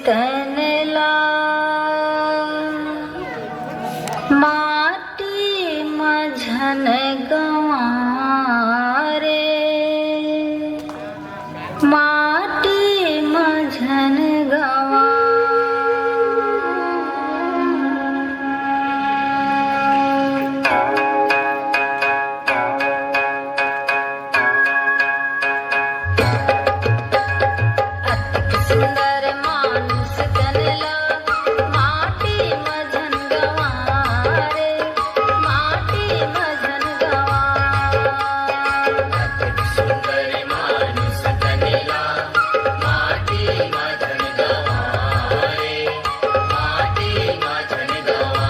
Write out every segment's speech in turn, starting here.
तनला माटी मझन गवा रे माटी मझन गवा सुंदर मानुष तनला माटी मझन गवा रे माटी मझन गवा सुंदर मानुष तनला माटी मझन गवा रे माटी मझन गवा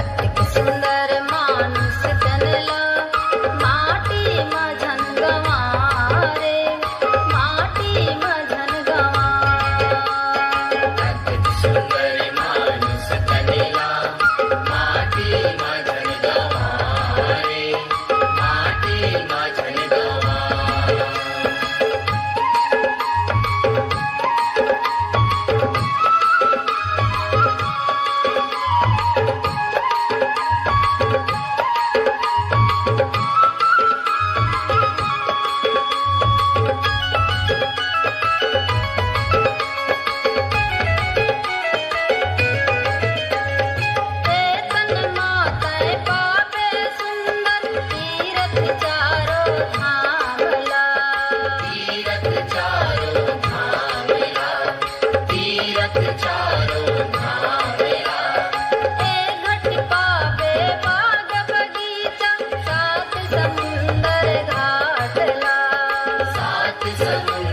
अतिक सुंदर मानुष तनला माटी मझन गवा रे माटी मझन गवा सुंदर मानुष तनला माटी मझन गवा रे माटी मझन गवा तन मातै पापे सुंदर तीरथ चारो धामला तीरथ चारो धामला तीरथ चारो धामला ए घट पावे बाग बगीचा सात समुंदर घाटला सात समुंदर